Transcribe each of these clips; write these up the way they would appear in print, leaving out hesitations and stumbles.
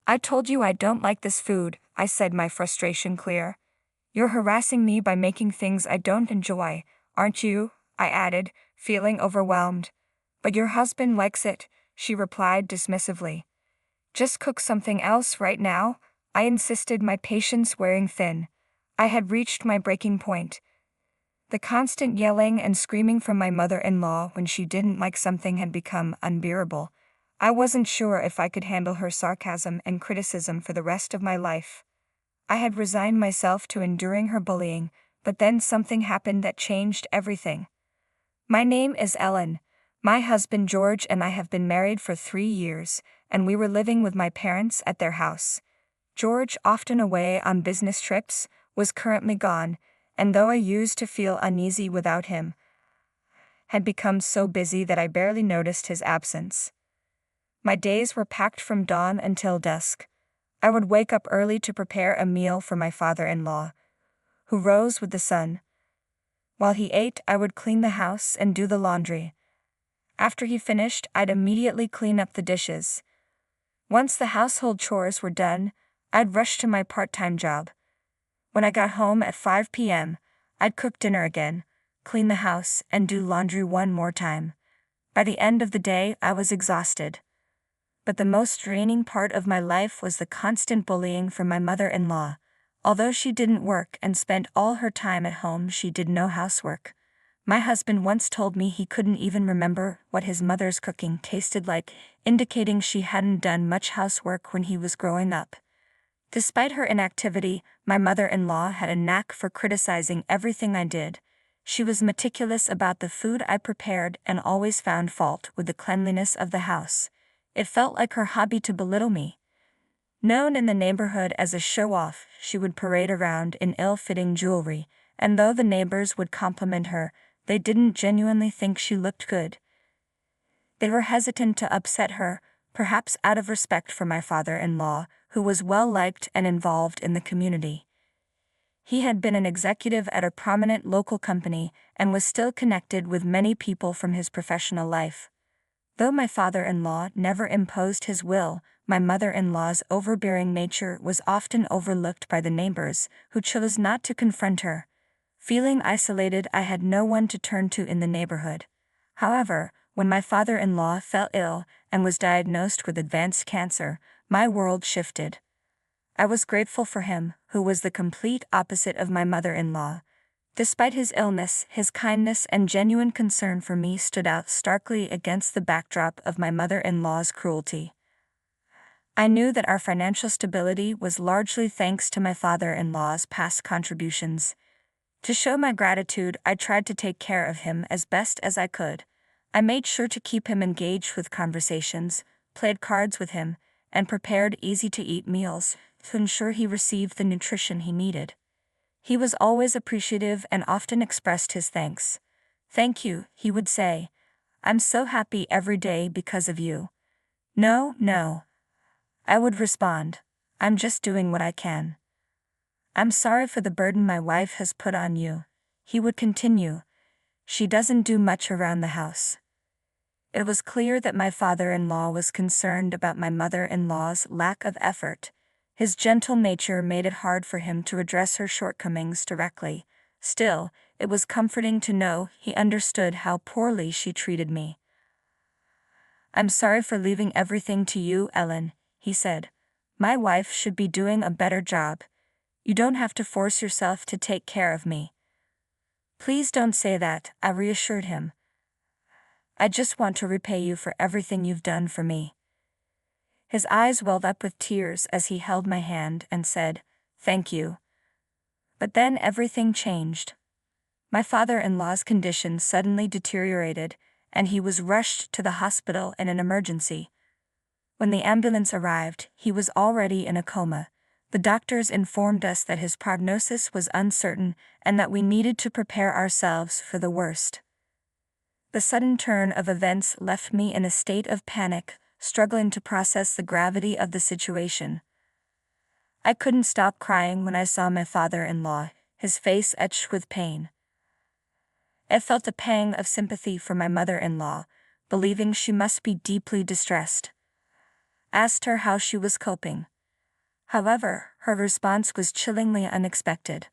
I told you I don't like this food, I said, my frustration clear. You're harassing me by making things I don't enjoy, aren't you? I added, feeling overwhelmed. But your husband likes it, she replied dismissively. Just cook something else right now, I insisted, my patience wearing thin. I had reached my breaking point. The constant yelling and screaming from my mother-in-law when she didn't like something had become unbearable. I wasn't sure if I could handle her sarcasm and criticism for the rest of my life. I had resigned myself to enduring her bullying, but then something happened that changed everything. My name is Ellen. My husband George and I have been married for 3 years, and we were living with my parents at their house. George, often away on business trips, was currently gone, and though I used to feel uneasy without him, had become so busy that I barely noticed his absence. My days were packed from dawn until dusk. I would wake up early to prepare a meal for my father-in-law, who rose with the sun. While he ate, I would clean the house and do the laundry. After he finished, I'd immediately clean up the dishes. Once the household chores were done, I'd rush to my part-time job. When I got home at 5 p.m., I'd cook dinner again, clean the house, and do laundry one more time. By the end of the day, I was exhausted. But the most draining part of my life was the constant bullying from my mother-in-law. Although she didn't work and spent all her time at home, she did no housework. My husband once told me he couldn't even remember what his mother's cooking tasted like, indicating she hadn't done much housework when he was growing up. Despite her inactivity, my mother-in-law had a knack for criticizing everything I did. She was meticulous about the food I prepared and always found fault with the cleanliness of the house. It felt like her hobby to belittle me. Known in the neighborhood as a show-off, she would parade around in ill-fitting jewelry, and though the neighbors would compliment her, they didn't genuinely think she looked good. They were hesitant to upset her, perhaps out of respect for my father-in-law, who was well-liked and involved in the community. He had been an executive at a prominent local company and was still connected with many people from his professional life. Though my father-in-law never imposed his will, my mother-in-law's overbearing nature was often overlooked by the neighbors, who chose not to confront her. Feeling isolated, I had no one to turn to in the neighborhood. However, when my father-in-law fell ill and was diagnosed with advanced cancer, my world shifted. I was grateful for him, who was the complete opposite of my mother-in-law. Despite his illness, his kindness and genuine concern for me stood out starkly against the backdrop of my mother-in-law's cruelty. I knew that our financial stability was largely thanks to my father-in-law's past contributions. To show my gratitude, I tried to take care of him as best as I could. I made sure to keep him engaged with conversations, played cards with him, and prepared easy-to-eat meals to ensure he received the nutrition he needed. He was always appreciative and often expressed his thanks. "Thank you," he would say. "I'm so happy every day because of you." No, I would respond. "I'm just doing what I can." "I'm sorry for the burden my wife has put on you," he would continue. "She doesn't do much around the house." It was clear that my father-in-law was concerned about my mother-in-law's lack of effort. His gentle nature made it hard for him to address her shortcomings directly. Still, it was comforting to know he understood how poorly she treated me. "I'm sorry for leaving everything to you, Ellen," he said. "My wife should be doing a better job. You don't have to force yourself to take care of me." "Please don't say that," I reassured him. "I just want to repay you for everything you've done for me." His eyes welled up with tears as he held my hand and said, "Thank you." But then everything changed. My father-in-law's condition suddenly deteriorated, and he was rushed to the hospital in an emergency. When the ambulance arrived, he was already in a coma. The doctors informed us that his prognosis was uncertain and that we needed to prepare ourselves for the worst. The sudden turn of events left me in a state of panic, struggling to process the gravity of the situation. I couldn't stop crying when I saw my father-in-law, his face etched with pain. I felt a pang of sympathy for my mother-in-law, believing she must be deeply distressed. I asked her how she was coping. However, her response was chillingly unexpected.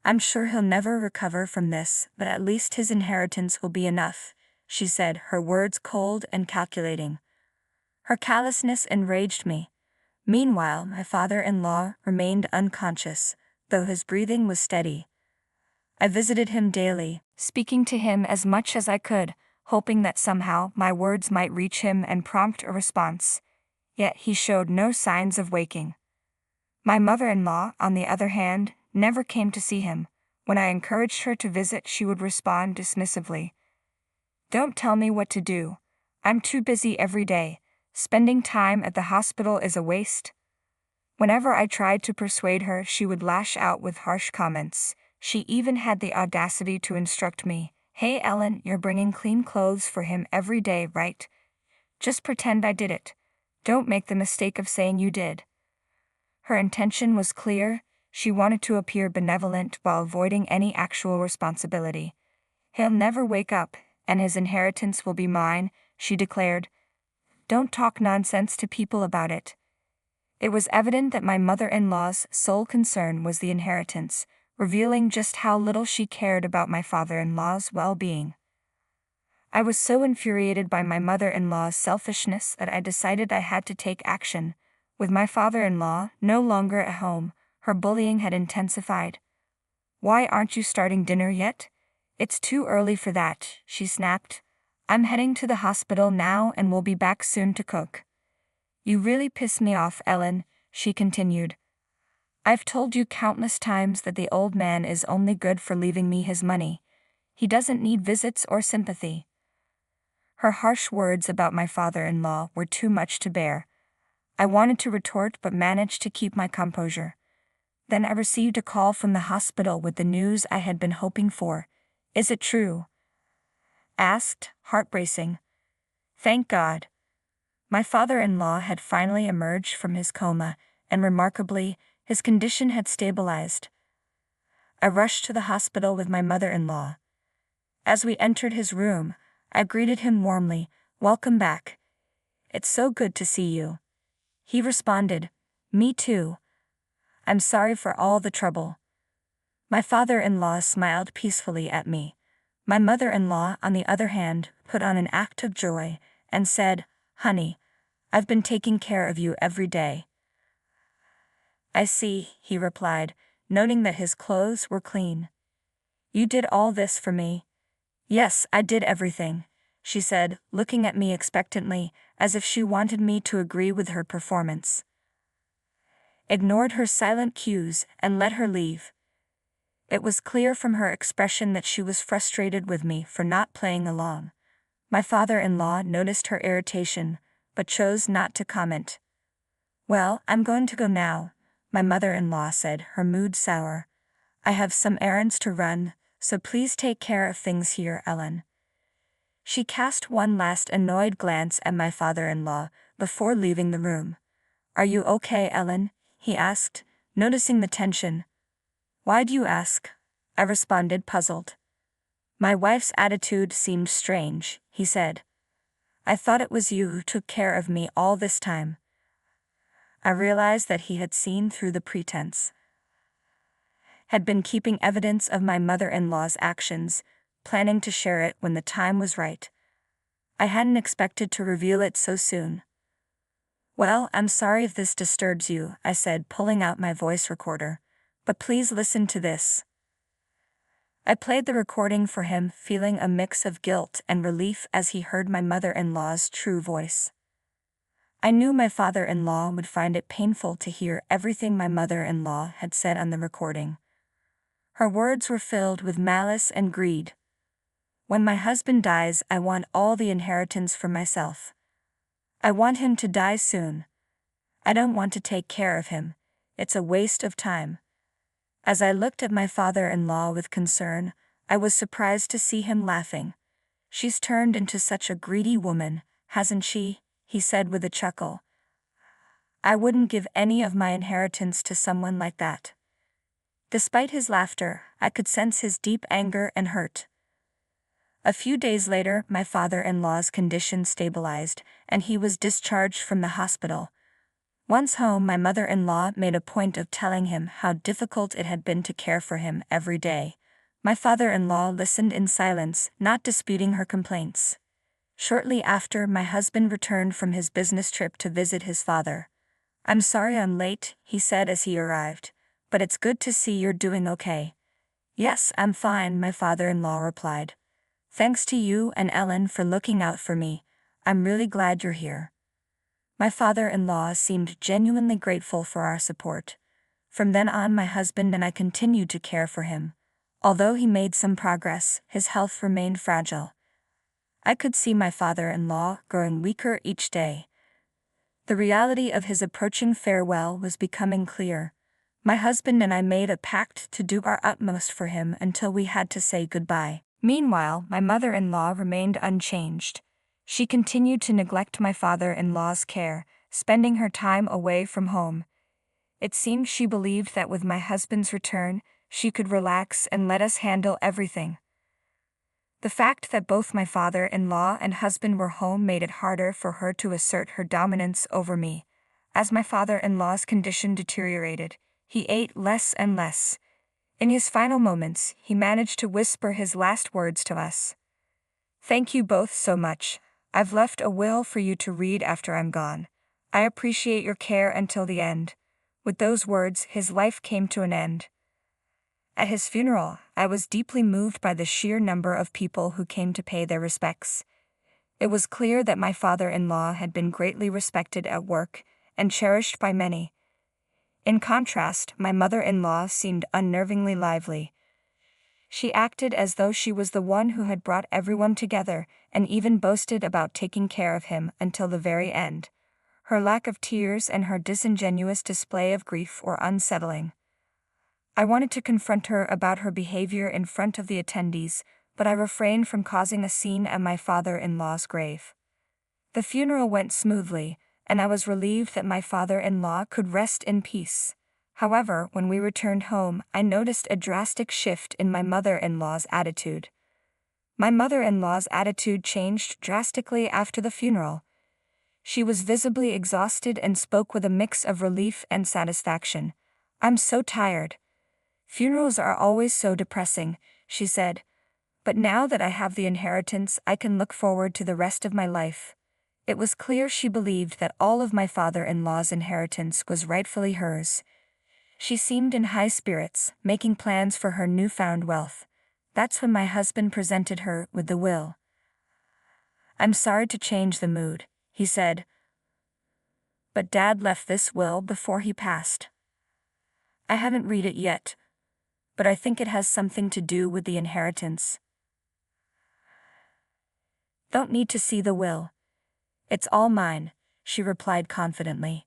"I'm sure he'll never recover from this, but at least his inheritance will be enough," she said, her words cold and calculating. Her callousness enraged me. Meanwhile, my father-in-law remained unconscious, though his breathing was steady. I visited him daily, speaking to him as much as I could, hoping that somehow my words might reach him and prompt a response. Yet he showed no signs of waking. My mother-in-law, on the other hand, never came to see him. When I encouraged her to visit, she would respond dismissively. "Don't tell me what to do. I'm too busy every day. Spending time at the hospital is a waste." Whenever I tried to persuade her, she would lash out with harsh comments. She even had the audacity to instruct me, "Hey Ellen, you're bringing clean clothes for him every day, right? Just pretend I did it. Don't make the mistake of saying you did." Her intention was clear. She wanted to appear benevolent while avoiding any actual responsibility. "He'll never wake up, and his inheritance will be mine," she declared. "Don't talk nonsense to people about it." It was evident that my mother-in-law's sole concern was the inheritance, revealing just how little she cared about my father-in-law's well-being. I was so infuriated by my mother-in-law's selfishness that I decided I had to take action. With my father-in-law no longer at home, her bullying had intensified. "Why aren't you starting dinner yet? It's too early for that," she snapped. "I'm heading to the hospital now and will be back soon to cook." "You really piss me off, Ellen," she continued. "I've told you countless times that the old man is only good for leaving me his money. He doesn't need visits or sympathy." Her harsh words about my father-in-law were too much to bear. I wanted to retort but managed to keep my composure. Then I received a call from the hospital with the news I had been hoping for. "Is it true?" asked, heart racing. Thank God. My father-in-law had finally emerged from his coma, and remarkably, his condition had stabilized. I rushed to the hospital with my mother-in-law. As we entered his room, I greeted him warmly. "Welcome back. It's so good to see you." He responded, "Me too. I'm sorry for all the trouble." My father-in-law smiled peacefully at me. My mother-in-law, on the other hand, put on an act of joy and said, "Honey, I've been taking care of you every day." "I see," he replied, noting that his clothes were clean. "You did all this for me?" "Yes, I did everything," she said, looking at me expectantly, as if she wanted me to agree with her performance. Ignored her silent cues and let her leave. It was clear from her expression that she was frustrated with me for not playing along. My father-in-law noticed her irritation, but chose not to comment. "Well, I'm going to go now," my mother-in-law said, her mood sour. "I have some errands to run, so please take care of things here, Ellen." She cast one last annoyed glance at my father-in-law before leaving the room. "Are you okay, Ellen?" he asked, noticing the tension. "Why do you ask?" I responded, puzzled. "My wife's attitude seemed strange," he said. "I thought it was you who took care of me all this time." I realized that he had seen through the pretense. Had been keeping evidence of my mother-in-law's actions, planning to share it when the time was right. I hadn't expected to reveal it so soon. "Well, I'm sorry if this disturbs you," I said, pulling out my voice recorder. "But please listen to this." I played the recording for him, feeling a mix of guilt and relief as he heard my mother-in-law's true voice. I knew my father-in-law would find it painful to hear everything my mother-in-law had said on the recording. Her words were filled with malice and greed. "When my husband dies, I want all the inheritance for myself. I want him to die soon. I don't want to take care of him. It's a waste of time." As I looked at my father-in-law with concern, I was surprised to see him laughing. "She's turned into such a greedy woman, hasn't she?" he said with a chuckle. "I wouldn't give any of my inheritance to someone like that." Despite his laughter, I could sense his deep anger and hurt. A few days later, my father-in-law's condition stabilized, and he was discharged from the hospital. Once home, my mother-in-law made a point of telling him how difficult it had been to care for him every day. My father-in-law listened in silence, not disputing her complaints. Shortly after, my husband returned from his business trip to visit his father. "I'm sorry I'm late," he said as he arrived, "but it's good to see you're doing okay." "Yes, I'm fine," my father-in-law replied. "Thanks to you and Ellen for looking out for me. I'm really glad you're here." My father-in-law seemed genuinely grateful for our support. From then on, my husband and I continued to care for him. Although he made some progress, his health remained fragile. I could see my father-in-law growing weaker each day. The reality of his approaching farewell was becoming clear. My husband and I made a pact to do our utmost for him until we had to say goodbye. Meanwhile, my mother-in-law remained unchanged. She continued to neglect my father-in-law's care, spending her time away from home. It seemed she believed that with my husband's return, she could relax and let us handle everything. The fact that both my father-in-law and husband were home made it harder for her to assert her dominance over me. As my father-in-law's condition deteriorated, he ate less and less. In his final moments, he managed to whisper his last words to us. "Thank you both so much. I've left a will for you to read after I'm gone. I appreciate your care until the end." With those words, his life came to an end. At his funeral, I was deeply moved by the sheer number of people who came to pay their respects. It was clear that my father-in-law had been greatly respected at work and cherished by many. In contrast, my mother-in-law seemed unnervingly lively. She acted as though she was the one who had brought everyone together, and even boasted about taking care of him until the very end. Her lack of tears and her disingenuous display of grief were unsettling. I wanted to confront her about her behavior in front of the attendees, but I refrained from causing a scene at my father-in-law's grave. The funeral went smoothly, and I was relieved that my father-in-law could rest in peace. However, when we returned home, I noticed a drastic shift in my mother-in-law's attitude. My mother-in-law's attitude changed drastically after the funeral. She was visibly exhausted and spoke with a mix of relief and satisfaction. "I'm so tired. Funerals are always so depressing," she said. "But now that I have the inheritance, I can look forward to the rest of my life." It was clear she believed that all of my father-in-law's inheritance was rightfully hers. She seemed in high spirits, making plans for her newfound wealth. That's when my husband presented her with the will. "I'm sorry to change the mood," he said, "but Dad left this will before he passed. I haven't read it yet, but I think it has something to do with the inheritance." "Don't need to see the will. It's all mine," she replied confidently.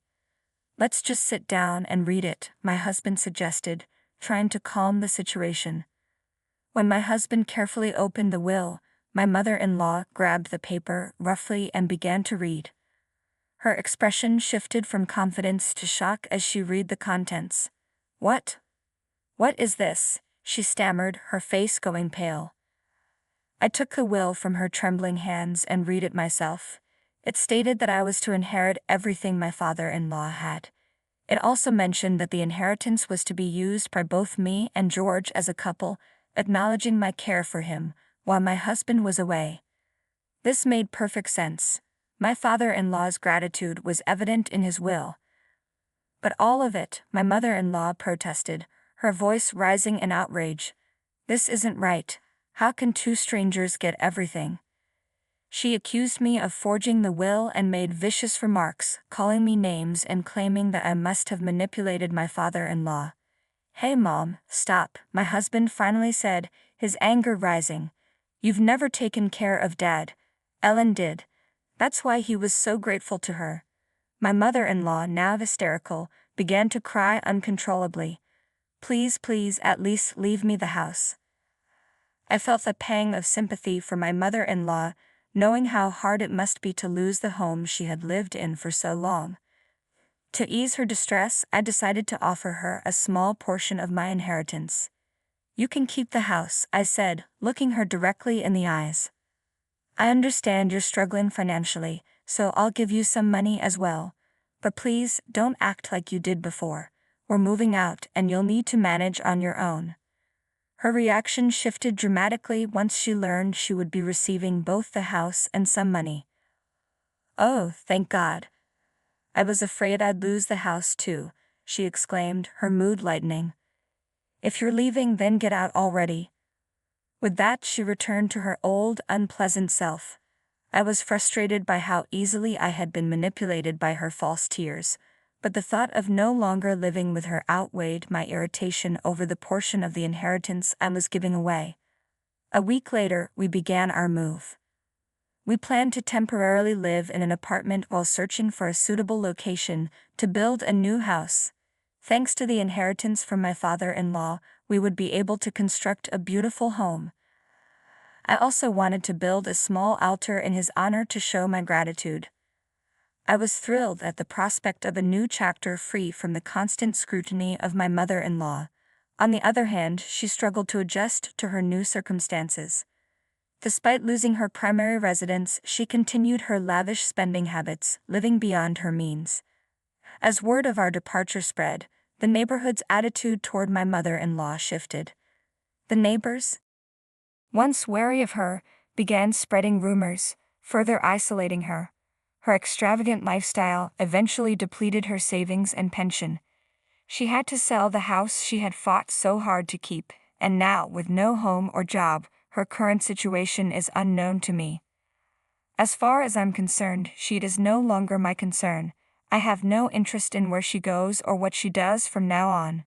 "Let's just sit down and read it," my husband suggested, trying to calm the situation. When my husband carefully opened the will, my mother-in-law grabbed the paper roughly and began to read. Her expression shifted from confidence to shock as she read the contents. What is this?" she stammered, her face going pale. I took the will from her trembling hands and read it myself. It stated that I was to inherit everything my father-in-law had. It also mentioned that the inheritance was to be used by both me and George as a couple, acknowledging my care for him while my husband was away. This made perfect sense. My father-in-law's gratitude was evident in his will. "But all of it," my mother-in-law protested, her voice rising in outrage. "This isn't right. How can two strangers get everything?" She accused me of forging the will and made vicious remarks, calling me names and claiming that I must have manipulated my father-in-law. "Hey Mom, stop," my husband finally said, his anger rising. "You've never taken care of Dad. Ellen did. That's why he was so grateful to her." My mother-in-law, now hysterical, began to cry uncontrollably. "Please, please, at least leave me the house." I felt a pang of sympathy for my mother-in-law, knowing how hard it must be to lose the home she had lived in for so long. To ease her distress, I decided to offer her a small portion of my inheritance. "You can keep the house," I said, looking her directly in the eyes. "I understand you're struggling financially, so I'll give you some money as well. But please, don't act like you did before. We're moving out and you'll need to manage on your own. Her reaction shifted dramatically once she learned she would be receiving both the house and some money. Oh, thank God. I was afraid I'd lose the house too, she exclaimed, her mood lightening. If you're leaving, then get out already. With that, she returned to her old, unpleasant self. I was frustrated by how easily I had been manipulated by her false tears, but the thought of no longer living with her outweighed my irritation over the portion of the inheritance I was giving away. A week later, we began our move. We planned to temporarily live in an apartment while searching for a suitable location to build a new house. Thanks to the inheritance from my father-in-law, we would be able to construct a beautiful home. I also wanted to build a small altar in his honor to show my gratitude. I was thrilled at the prospect of a new chapter free from the constant scrutiny of my mother-in-law. On the other hand, she struggled to adjust to her new circumstances. Despite losing her primary residence, she continued her lavish spending habits, living beyond her means. As word of our departure spread, the neighborhood's attitude toward my mother-in-law shifted. The neighbors, once wary of her, began spreading rumors, further isolating her. Her extravagant lifestyle eventually depleted her savings and pension. She had to sell the house she had fought so hard to keep, and now, with no home or job, her current situation is unknown to me. As far as I'm concerned, she is no longer my concern. I have no interest in where she goes or what she does from now on.